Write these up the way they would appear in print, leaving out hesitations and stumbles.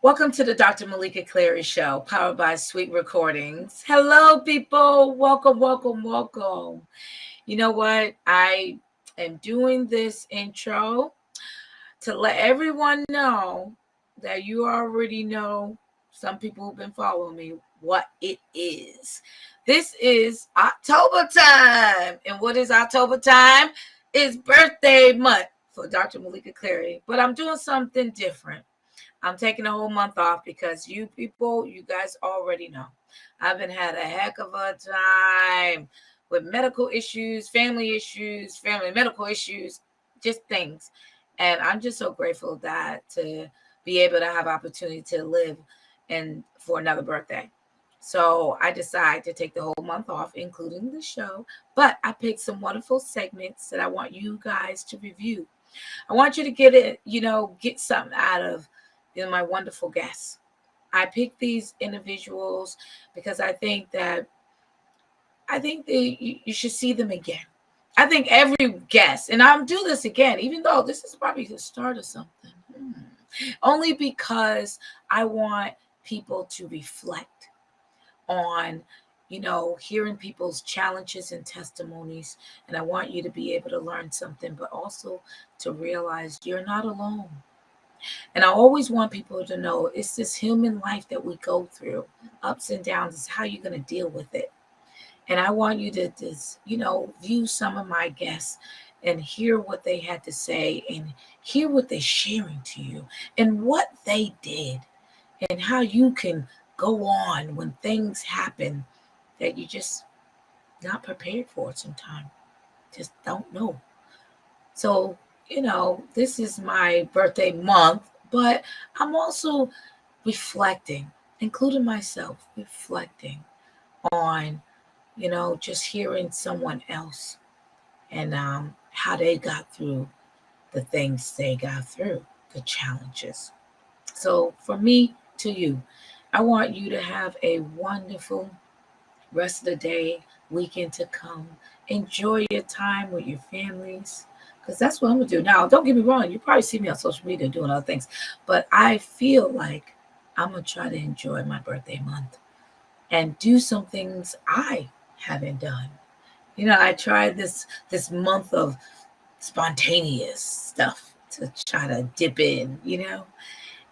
Welcome to the Dr. Meleeka Clary Show, powered by Sweet Recordings. Hello, people. Welcome, welcome, welcome. You know what? I am doing this intro to let everyone know that you already know, some people who've been following me, what it is. This is October time. And what is October time? It's birthday month for Dr. Meleeka Clary. But I'm doing something different. I'm taking a whole month off because you people, you guys already know. I've been had a heck of a time with medical issues, family medical issues, just things. And I'm just so grateful that to be able to have opportunity to live and for another birthday. So I decided to take the whole month off, including the show. But I picked some wonderful segments that I want you guys to review. I want you to get it, get something out of my wonderful guests. I picked these individuals because I think you should see them again. I think every guest, and I'll do this again, even though this is probably the start of something, only because I want people to reflect on hearing people's challenges and testimonies. And I want you to be able to learn something, but also to realize you're not alone. And I always want people to know it's this human life that we go through, ups and downs. It's how you're going to deal with it. And I want you to just, view some of my guests and hear what they had to say and hear what they're sharing to you and what they did and how you can go on when things happen that you just not prepared for sometimes. Just don't know. So, this is my birthday month, but I'm also reflecting, including myself, reflecting on, just hearing someone else and how they got through the things they got through, the challenges. So, for me to you, I want you to have a wonderful rest of the day, weekend to come. Enjoy your time with your families because that's what I'm going to do. Now, don't get me wrong. You probably see me on social media doing other things, but I feel like I'm going to try to enjoy my birthday month and do some things I haven't done. I tried this month of spontaneous stuff to try to dip in.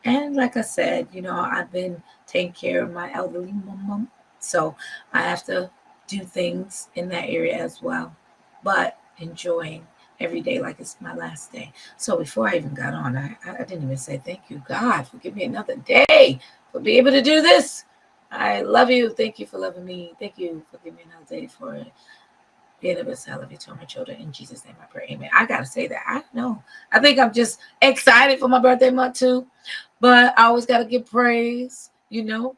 And like I said, I've been taking care of my elderly mom. So I have to do things in that area as well. But enjoying every day like it's my last day. So before I even got on, I didn't even say thank you, God, for giving me another day, for being able to do this. I love you. Thank you for loving me. Thank you for giving me another day for being able to love you to my children. In Jesus' name I pray. Amen. I got to say that. I know. I think I'm just excited for my birthday month too. But I always got to give praise.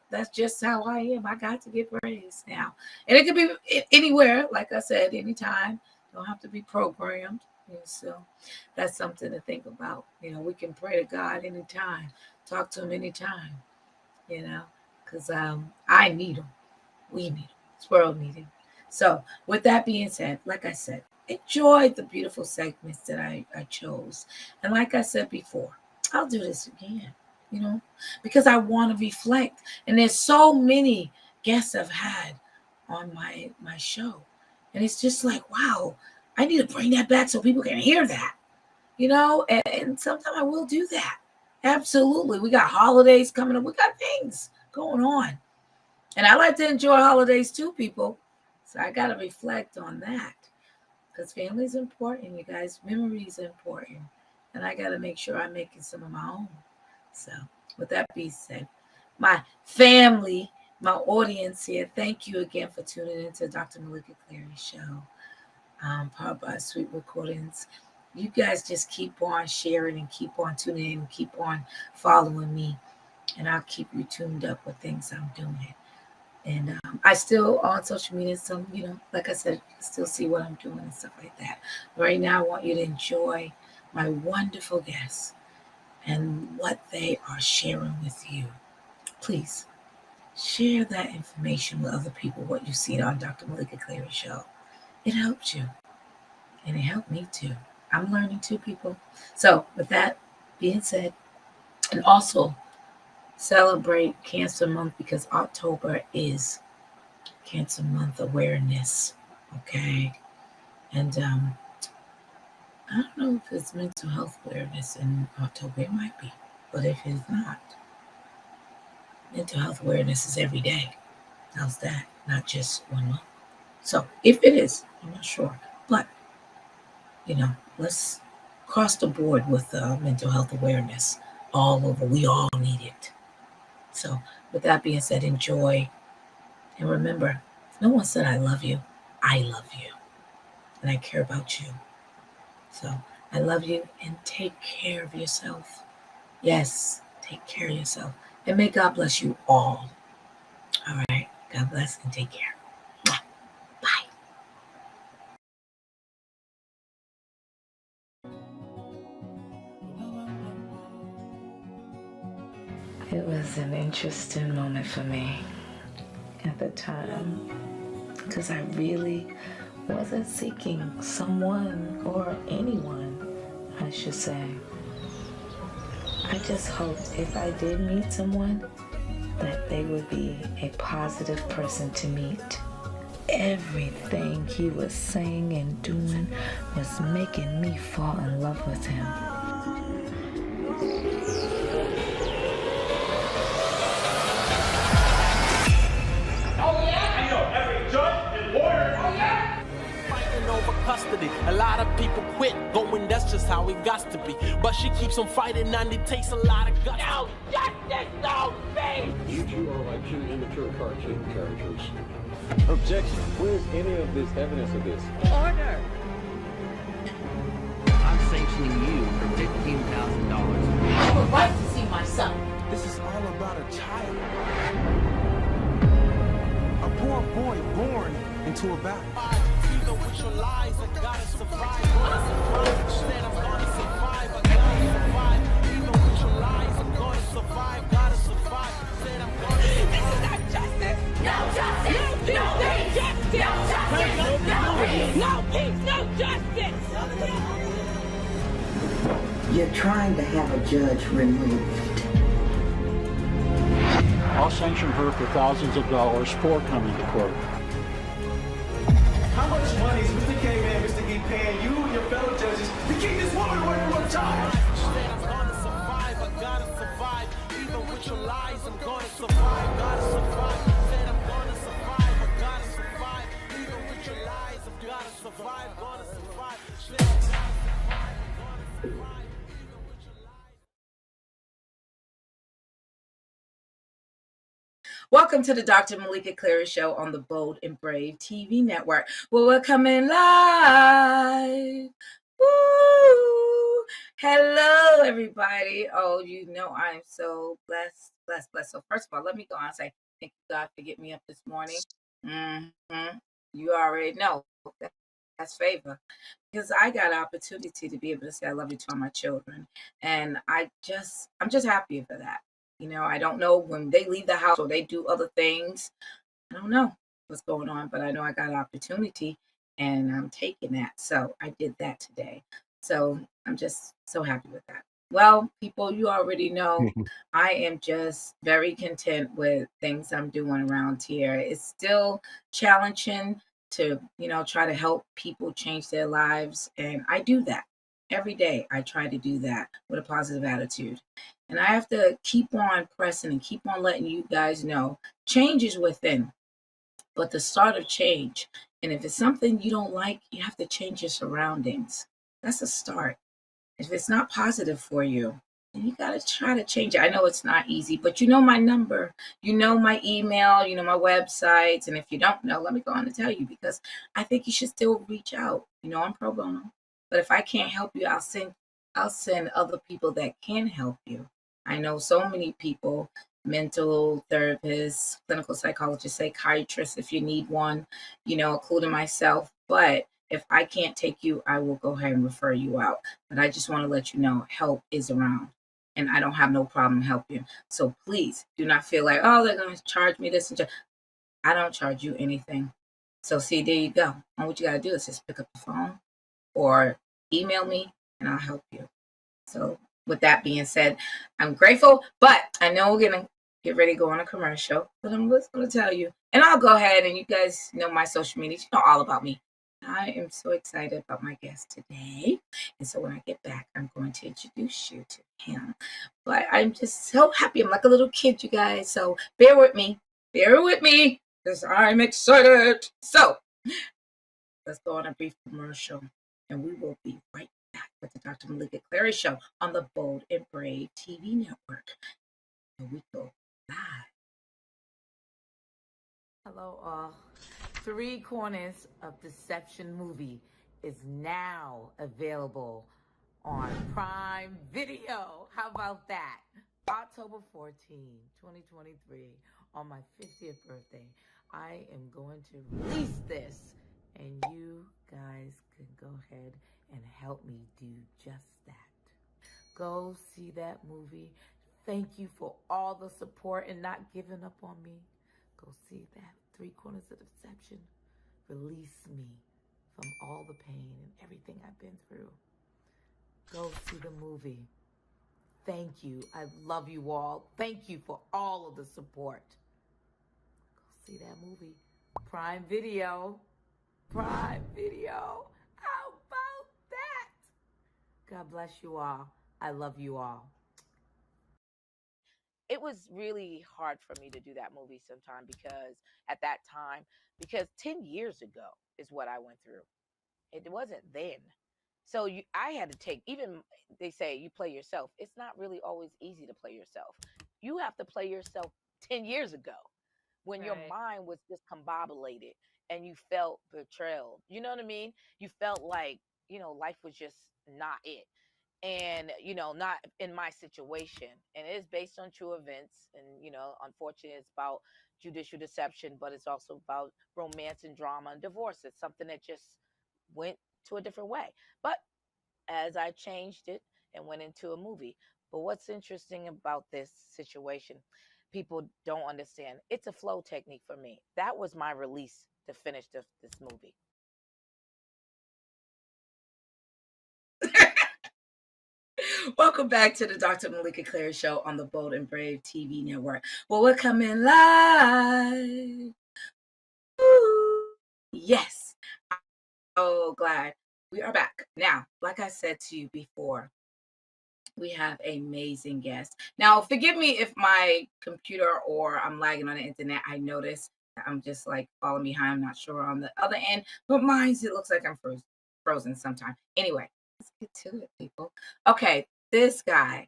That's just how I am. I got to give praise now. And it could be anywhere, like I said, anytime. Don't have to be programmed. So that's something to think about. We can pray to God anytime, talk to him anytime, because I need him. We need him. This world needs him. So with that being said, like I said, enjoy the beautiful segments that I chose. And like I said before, I'll do this again, because I want to reflect. And there's so many guests I've had on my show. And it's just like, wow, I need to bring that back so people can hear that, and sometimes I will do that. Absolutely. We got holidays coming up. We got things going on. And I like to enjoy holidays too, people. So I got to reflect on that because family is important, you guys. Memories are important. And I got to make sure I'm making some of my own. So with that being said, my family, my audience here, thank you again for tuning into Dr. Meleeka Clary Show, powered by Sweet Recordings. You guys just keep on sharing and keep on tuning in and keep on following me. And I'll keep you tuned up with things I'm doing. And I still on social media, some, like I said, you can still see what I'm doing and stuff like that. Right now, I want you to enjoy my wonderful guests and what they are sharing with you. Please share that information with other people, what you see on Dr. Meleeka Clary Show. It helps you. And it helped me too. I'm learning too, people. So with that being said, and also celebrate Cancer Month because October is Cancer Month awareness. Okay. And I don't know if it's mental health awareness in October. It might be. But if it's not, mental health awareness is every day. How's that? Not just 1 month. So if it is, I'm not sure. But, let's cross the board with mental health awareness all over. We all need it. So with that being said, enjoy. And remember, no one said I love you. I love you. And I care about you. So I love you and take care of yourself. Yes, take care of yourself. And may God bless you all. All right. God bless and take care. Bye. It was an interesting moment for me at the time because I really wasn't seeking someone or anyone, I should say. I just hoped if I did meet someone that they would be a positive person to meet. Everything he was saying and doing was making me fall in love with him. A lot of people quit going, that's just how it got to be. But she keeps on fighting and it takes a lot of guts. No justice, no peace! You two are like two immature cartoon characters. Objection. Where is any of this evidence of this? Order! I'm sanctioning you for $15,000. I have a right to see my son. This is all about a child. A poor boy born into a battle. Even with your lies, I gotta survive. Said I'm gonna survive, I gotta survive. Even with your lies, I'm gonna survive, gotta survive. Said I'm gonna survive. This is not justice! No justice! No peace! No justice! No peace! No justice! You're trying to have a judge removed. I'll sanction her for thousands of dollars for coming to court. How much money is Mr. K-Man, Mr. E paying you and your fellow judges to keep this woman away from her child? Said I'm gonna survive, I gotta survive. Even with your lies, I'm gonna survive, gotta survive. Said I'm gonna survive, I gotta survive. Even with your lies, I've gotta survive, gonna survive. Said I'm gonna survive, I'm gonna survive. Even with your lies. Welcome to the Dr. Meleeka Clary Show on the Bold and Brave TV network. Well, we're coming live. Woo! Hello, everybody. Oh, I am so blessed. So first of all, let me go on and say thank you, God, for getting me up this morning. You already know that's favor. Because I got an opportunity to be able to say I love you to all my children. And I'm just happy for that. I don't know when they leave the house or they do other things. I don't know what's going on, but I know I got an opportunity and I'm taking that. So I did that today. So I'm just so happy with that. Well, people, you already know I am just very content with things I'm doing around here. It's still challenging to, try to help people change their lives. And I do that every day. I try to do that with a positive attitude. And I have to keep on pressing and keep on letting you guys know change is within, but the start of change. And if it's something you don't like, you have to change your surroundings. That's a start. If it's not positive for you, then you got to try to change it. I know it's not easy, but you know my number, you know my email, you know my websites. And if you don't know, let me go on and tell you, because I think you should still reach out. I'm pro bono. But if I can't help you, I'll send other people that can help you. I know so many people, mental therapists, clinical psychologists, psychiatrists, if you need one, including myself. But if I can't take you, I will go ahead and refer you out. But I just want to let you know help is around and I don't have no problem helping you. So please do not feel like, oh, they're going to charge me this. I don't charge you anything. So see, there you go. And what you got to do is just pick up the phone or email me and I'll help you. So with that being said, I'm grateful, but I know we're going to get ready to go on a commercial, but I'm just going to tell you, and I'll go ahead, and you guys know my social media. You know all about me. I am so excited about my guest today. And so when I get back, I'm going to introduce you to him. But I'm just so happy. I'm like a little kid, you guys. So bear with me. Bear with me because I'm excited. So let's go on a brief commercial, and we will be right back with the Dr. Meleeka Clary Show on the Bold and Brave TV network. And we go live. Hello, all. Three Corners of Deception movie is now available on Prime Video. How about that? October 14, 2023, on my 50th birthday, I am going to release this, and you guys can go ahead and help me do just that. Go see that movie. Thank you for all the support and not giving up on me. Go see that. Three Corners of Deception. Release me from all the pain and everything I've been through. Go see the movie. Thank you. I love you all. Thank you for all of the support. Go see that movie. Prime Video. Prime Video. How about that? God bless you all. I love you all. It was really hard for me to do that movie sometime because at that time, because 10 years ago is what I went through. It wasn't then. So I had to take, even they say you play yourself. It's not really always easy to play yourself. You have to play yourself 10 years ago when your mind was discombobulated and you felt betrayal. You know what I mean? You felt like, life was just not it. And, not in my situation. And it is based on true events. And, unfortunately, it's about judicial deception, but it's also about romance and drama and divorce. It's something that just went to a different way. But as I changed it and went into a movie. But what's interesting about this situation, people don't understand. It's a flow technique for me. That was my release to finish this movie. Welcome back to the Dr. Meleeka Clary Show on the Bold and Brave TV network. Well, we're coming live. Ooh, yes. I'm so glad we are back. Now, like I said to you before, we have an amazing guest. Now, forgive me if my computer or I'm lagging on the internet. I notice I'm just like falling behind. I'm not sure on the other end, but mine's, it looks like I'm frozen sometime. Anyway, let's get to it, people. Okay, this guy.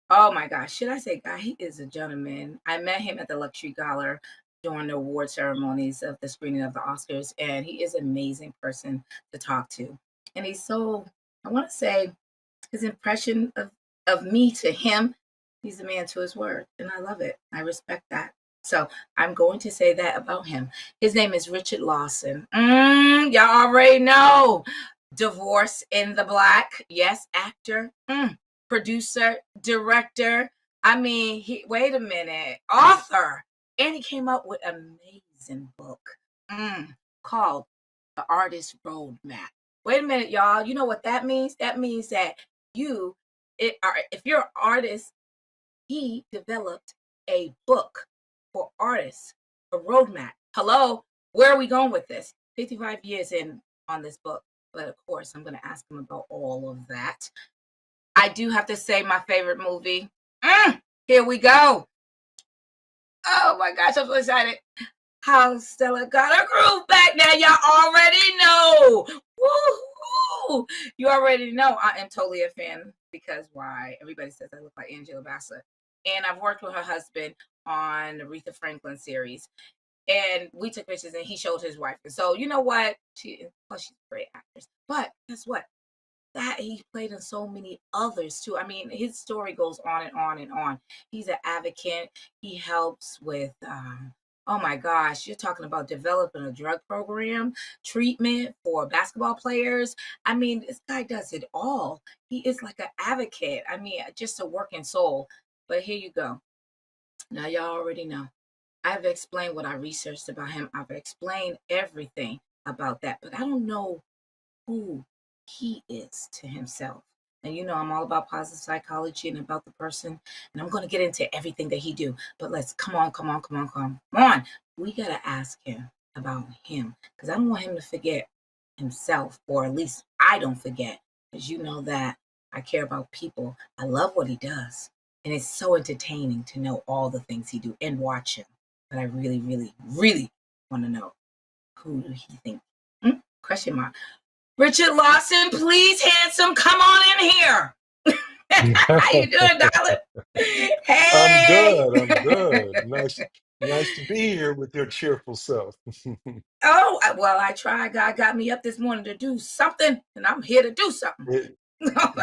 Oh my gosh, should I say guy? He is a gentleman. I met him at the Luxury Gala during the award ceremonies of the screening of the Oscars, and he is an amazing person to talk to. And he's so, I want to say, his impression of me to him, he's a man to his word, and I love it. I respect that. So I'm going to say that about him. His name is Richard Lawson. Y'all already know. Divorce in the Black. Yes, actor, producer, director. I mean, wait a minute, author. And he came up with an amazing book called The Artist Roadmap. Wait a minute, y'all. You know what that means? That means that if you're an artist, he developed a book for artists, a roadmap. Hello, where are we going with this? 55 years in on this book, but of course, I'm going to ask him about all of that. I do have to say my favorite movie. Here we go. Oh my gosh, I'm so excited. How Stella got her groove back. Now y'all already know. Woo-hoo. You already know I am totally a fan because why? Everybody says I look like Angela Bassett. And I've worked with her husband on the Aretha Franklin series. And we took pictures and he showed his wife. And so you know what? She's a great actress. But guess what? That he played in so many others too. I mean, his story goes on and on and on. He's an advocate. He helps with oh my gosh, you're talking about developing a drug program, treatment for basketball players. I mean, this guy does it all. He is like an advocate. I mean, just a working soul. But here you go. Now, y'all already know. I've explained what I researched about him. I've explained everything about that. But I don't know who he is to himself. And you know, I'm all about positive psychology and about the person. And I'm going to get into everything that he do. But let's come on, come on, come on, come on. We got to ask him about him because I don't want him to forget himself, or at least I don't forget, because you know that I care about people. I love what he does. And it's so entertaining to know all the things he do and watch him. But I really, really, really want to know, who do he think? Question mark. Richard Lawson, please, handsome, come on in here. How you doing, darling? I'm Hey. good. I'm good. Nice to be here with your cheerful self. Oh, well, I tried. God got me up this morning to do something, and I'm here to do something. It-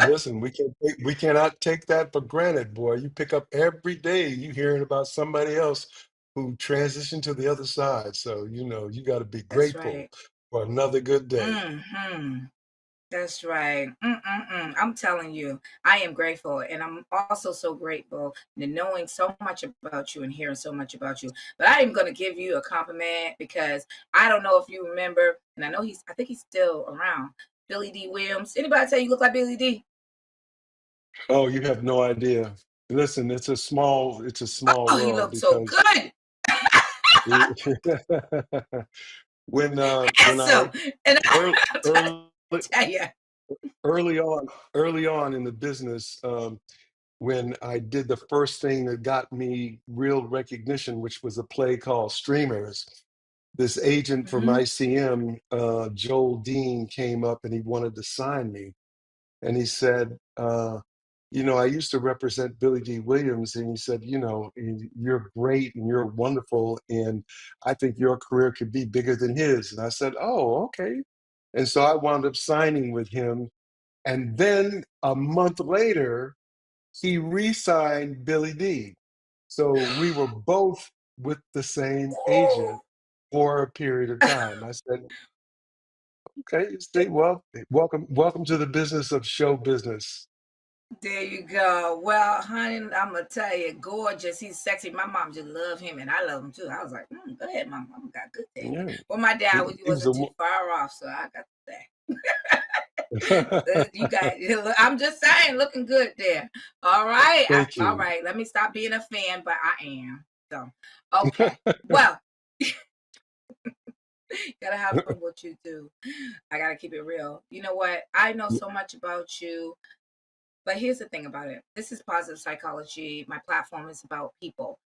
Listen, we cannot take that for granted, boy. You pick up every day, you hearing about somebody else who transitioned to the other side. So, you got to be That's grateful right. for another good day. Hmm. That's right. Mm-mm-mm. I'm telling you, I am grateful. And I'm also so grateful to knowing so much about you and hearing so much about you. But I am going to give you a compliment because I don't know if you remember, and I think he's still around, Billy D. Williams. Anybody tell you look like Billy D? Oh, you have no idea. Listen, it's a small Oh, he world looked so because good. when I So, and early, I early tell you, early on in the business, when I did the first thing that got me real recognition, which was a play called Streamers. This agent from hmm ICM, Joel Dean, came up and he wanted to sign me. And he said, I used to represent Billy D. Williams. And he said, you're great and you're wonderful. And I think your career could be bigger than his. And I said, oh, okay. And so I wound up signing with him. And then a month later, he re-signed Billy D. So we were both with the same agent for a period of time. I said, okay, stay well, welcome to the business of show business. there you go. Well, honey, I'm gonna tell you, gorgeous. He's sexy. My mom just love him, and I love him too. I was like, go ahead, mom. Mom got good thing. Yeah, Well, my dad he was wasn't a too far off, so I got to say. wo- You got. I'm just saying, looking good there. All right, Thank all you. right. Let me stop being a fan, but I am. So, okay. Well, gotta have fun with you too. I gotta keep it real. You know what? I know so much about you. But here's the thing about it. This is positive psychology. My platform is about people.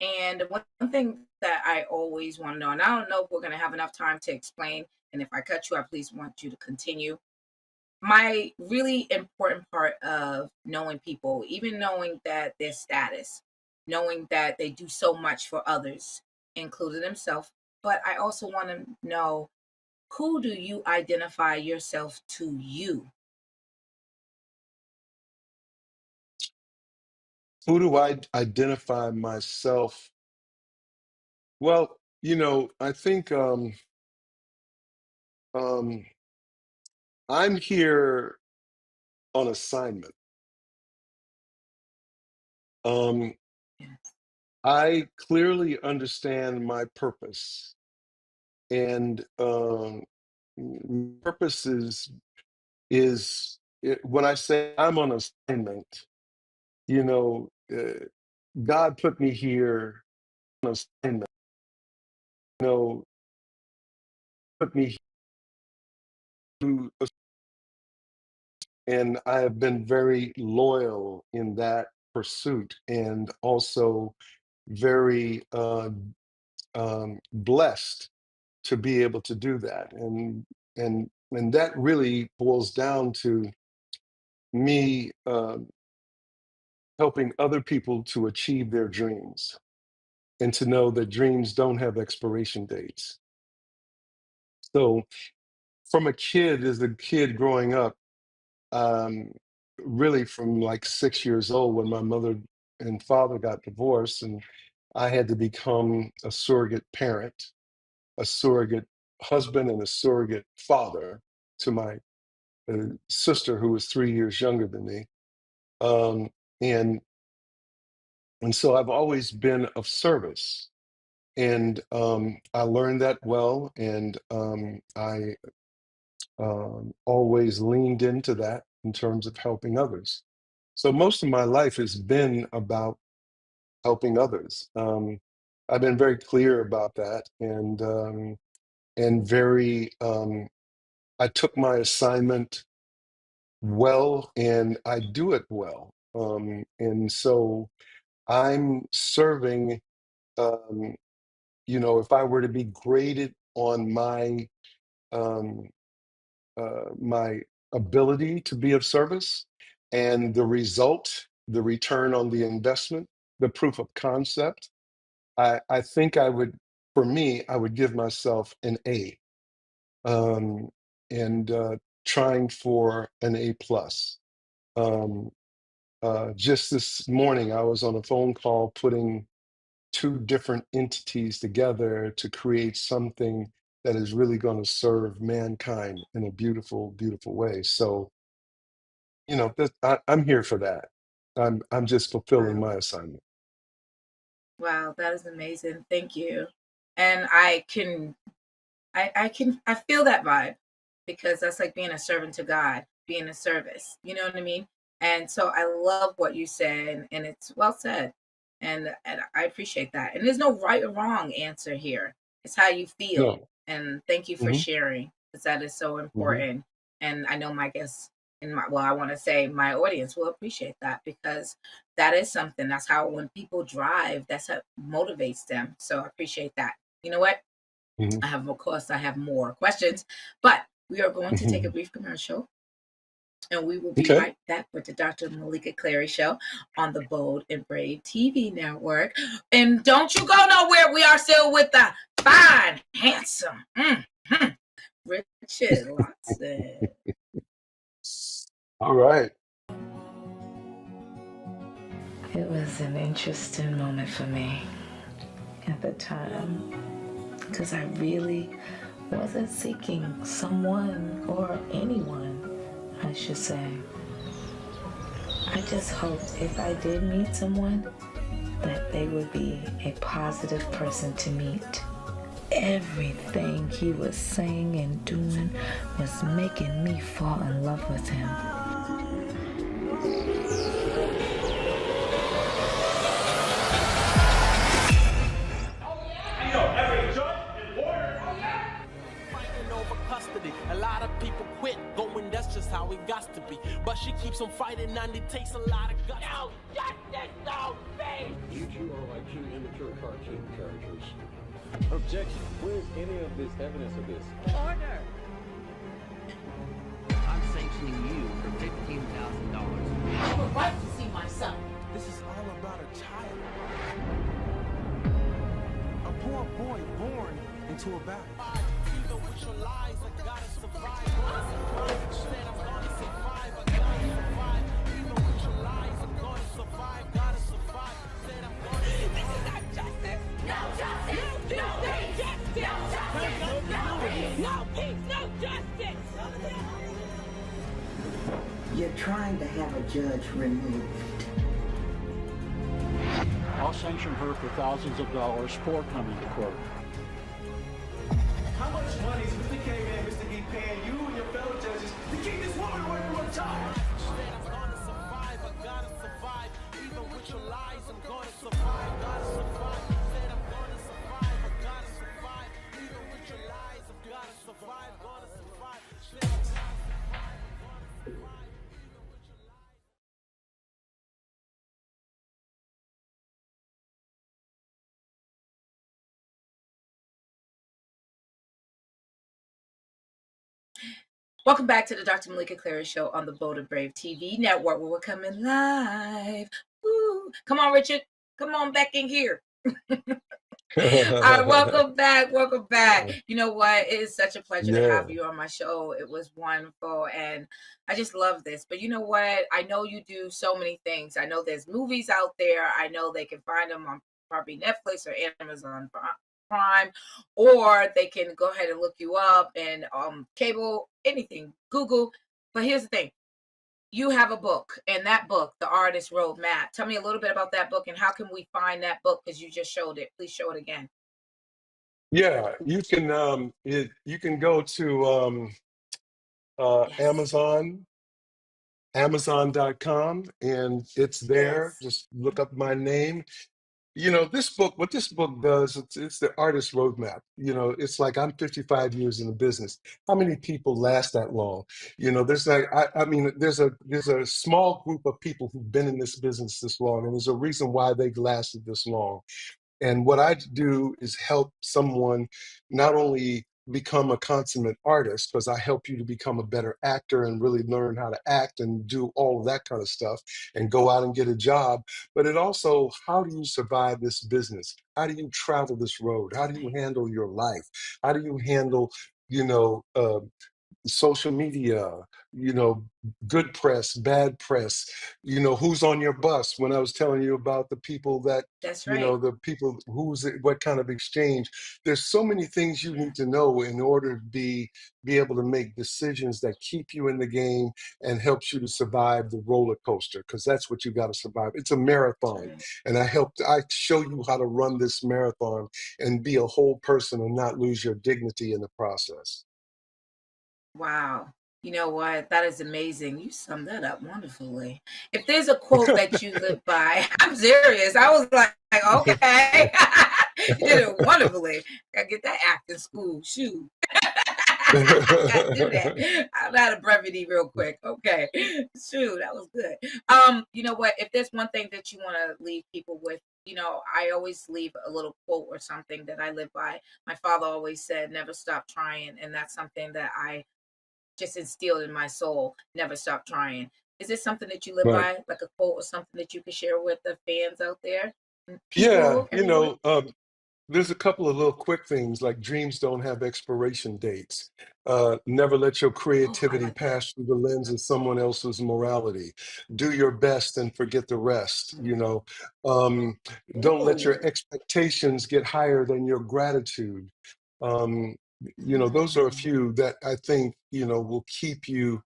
And one thing that I always want to know, and I don't know if we're going to have enough time to explain, and if I cut you, I please want you to continue. My really important part of knowing people, even knowing that their status, knowing that they do so much for others, including themselves, but I also want to know, who do you identify yourself to you? Who do I identify myself? Well, I think um, I'm here on assignment. Um, Yes. I clearly understand my purpose, and purpose when I say I'm on assignment. You know, God put me here on assignment. You know, put me here, and I have been very loyal in that pursuit, and also very blessed to be able to do that. And that really boils down to me helping other people to achieve their dreams and to know that dreams don't have expiration dates. So from as a kid growing up, um, really from like 6 years old when my mother and father got divorced, and I had to become a surrogate parent, a surrogate husband, and a surrogate father to my sister who was 3 years younger than me. Um, and and so I've always been of service, and I learned that well, and I always leaned into that. in terms of helping others. So most of my life has been about helping others. I've been very clear about that, and very. I took my assignment well, and I do it well. And so I'm serving. Um, if I were to be graded on um, my ability to be of service and the result, the return on the investment, the proof of concept, I think for me, I would give myself an A, um, and trying for an A plus. Um, just this morning, I was on a phone call putting two different entities together to create something that is really going to serve mankind in a beautiful, beautiful way. So, I'm here for that. I'm just fulfilling Wow. my assignment. Wow, that is amazing. Thank you. And I feel that vibe, because that's like being a servant to God, being a service. You know what I mean? And so I love what you said, and it's well said. And I appreciate that. And there's no right or wrong answer here. It's how you feel. No. And thank you for Hmm. sharing, because that is so Hmm. important. And I know my guests I want to say my audience will appreciate that, because that is something. That's how, when people drive, that's what motivates them. So I appreciate that. You know what? Hmm. Of course, I have more questions, but we are going to take a Hmm. brief commercial, and we will be Okay. right back with the Dr. Meleeka Clary Show on the Bold and Brave TV network. And don't you go nowhere. We are still with the fine, handsome, Richard Lawson. All right. It was an interesting moment for me at the time, because I really wasn't seeking someone, or anyone, I should say. I just hoped if I did meet someone, that they would be a positive person to meet. Everything he was saying and doing was making me fall in love with him. Fighting over custody. A lot of people quit going, that's just how it got to be. But she keeps on fighting, and it takes a lot of guts. No justice, no peace! You two are like two immature cartoon characters. Objection. Where's any of this evidence of this? Order. I'm sanctioning you for $15,000. I have a right to see my son. This is all about a child. A poor boy born into a bad. Even with your lies, I gotta survive. Said I'm gonna survive, I gotta survive. Even with your lies, I'm gonna survive, gotta survive. Said I'm gonna survive. This is not justice. No justice. No peace. No justice. No peace. No peace. No justice. You're trying to have a judge removed. I'll sanction her for thousands of dollars for coming to court. How much money is Mr. K and Mr. E paying you and your fellow judges to keep this woman away from her child? Said I'm gonna survive, I gotta survive. Even with your lies, I'm gonna survive, gotta survive. Said I'm gonna survive, I gotta survive. Even with your lies, I've gotta survive, gonna survive. Said I'm gonna survive, gonna survive. Even with your lies. Welcome back to the Dr. Meleeka Clary Show on the Bold and Brave TV network, where we're coming live. Woo. Come on, Richard. Come on back in here. All right, welcome back. Welcome back. You know what? It is such a pleasure to Yeah. have you on my show. It was wonderful. And I just love this. But you know what? I know you do so many things. I know there's movies out there. I know they can find them on probably Netflix or Amazon Prime, or they can go ahead and look you up and cable, anything, Google. But here's the thing. You have a book, and that book, The Artist Roadmap. Tell me a little bit about that book, and how can we find that book? Because you just showed it. Please show it again. Yeah, you can go to Yes. Amazon, Amazon.com, and it's there. Yes. Just look up my name. This book, what this book does, it's the artist roadmap. It's like I'm 55 years in the business. How many people last that long? There's like, I mean, there's a small group of people who've been in this business this long, and there's a reason why they've lasted this long. And what I do is help someone not only become a consummate artist, because I help you to become a better actor and really learn how to act and do all of that kind of stuff and go out and get a job. But it also, how do you survive this business? How do you travel this road? How do you handle your life? How do you handle, you know, uh, social media, you know, good press, bad press, who's on your bus. When I was telling you about the people that, That's right. the people what kind of exchange, there's so many things you need to know in order to be able to make decisions that keep you in the game and helps you to survive the roller coaster, because that's what you got to survive. It's a That's marathon. right. And I show you how to run this marathon and be a whole person and not lose your dignity in the process. Wow. You know what? That is amazing. You summed that up wonderfully. If there's a quote that you live by, I'm serious. I was like, okay. You did it wonderfully. Gotta get that acting school. Shoot. Gotta do that. I'm out of brevity real quick. Okay. Shoot, that was good. You know what? If there's one thing that you want to leave people with, I always leave a little quote or something that I live by. My father always said, never stop trying. And that's something that I just instilled in my soul. Never stop trying. Is this something that you live Right. by, like a quote or something that you could share with the fans out there? Yeah, People, everyone? there's a couple of little quick things like dreams don't have expiration dates. Never let your Oh, I creativity like that. pass through the lens of someone else's morality. Do your best and forget the rest. Um, don't let your Ooh. expectations get higher than your gratitude. Um, those are a Mm. few that I think, will keep you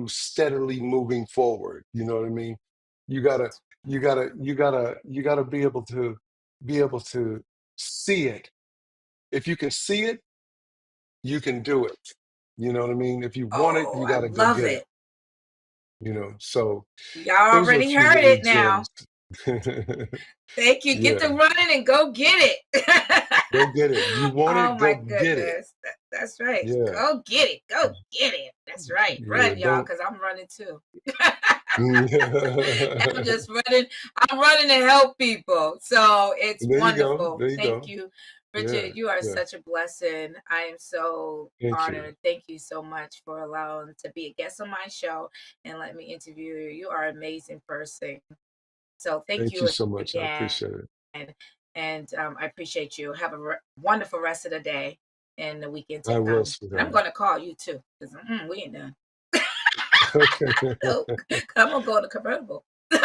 steadily moving forward. You know what I mean? You gotta, you gotta be able to see it. If you can see it, you can do it. You know what I mean? If you want it, Oh, you I gotta go love get it. it. So Y'all those are a already few heard little it now. gems. Thank you. Get Yeah, to running and go get it. go get it. You want Oh it, my go get it. goodness. That's right. Yeah, Go get it. Go get it. That's right. yeah. Run, y'all, Don't. because I'm running too. I'm There just running. I'm running to help people. So it's you go. wonderful. There you Thank go. you, Yeah, Richard. You are yeah. such a blessing. I am so Thank you. honored. Thank you so much for allowing to be a guest on my show and let me interview you. You are an amazing person. So thank Thank you you so much. I again. appreciate it. And I appreciate you. Have a wonderful rest of the day and the weekend to I will, come. And I'm sweetheart. going to call you too because we ain't done. Okay. No, I'm going to go to convertible. All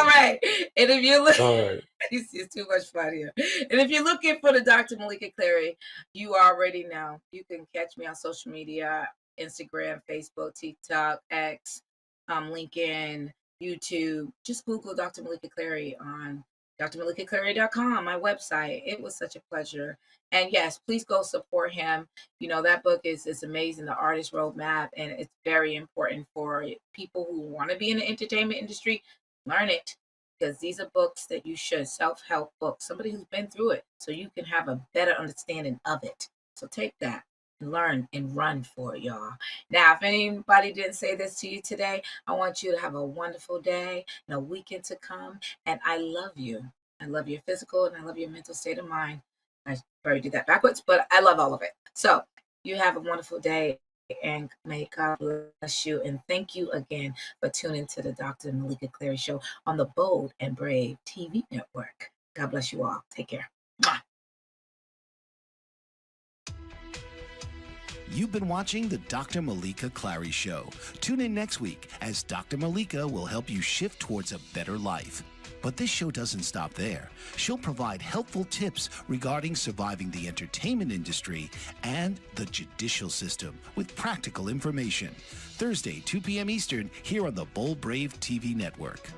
right. And if you're looking, All right. it's too much fun here. And if you're looking for the Dr. Meleeka Clary, you already know. You can catch me on social media, Instagram, Facebook, TikTok, X, LinkedIn, YouTube. Just Google Dr. Meleeka Clary on drmeleekaclary.com, my website. It was such a pleasure. And yes, please go support him. That book is amazing, The Artist Roadmap, and it's very important for people who want to be in the entertainment industry. Learn it because these are books that you should, self-help books, somebody who's been through it so you can have a better understanding of it. So take that and learn and run for it, y'all. Now, if anybody didn't say this to you today, I want you to have a wonderful day and a weekend to come. And I love you. I love your physical and I love your mental state of mind. I probably did that backwards, but I love all of it. So you have a wonderful day and may God bless you. And thank you again for tuning to the Dr. Meleeka Clary Show on the Bold and Brave TV network. God bless you all. Take care. Mwah. You've been watching the Dr. Meleeka Clary Show. Tune in next week as Dr. Meleeka will help you shift towards a better life. But this show doesn't stop there. She'll provide helpful tips regarding surviving the entertainment industry and the judicial system with practical information. Thursday, 2 p.m. Eastern, here on the Bold Brave TV network.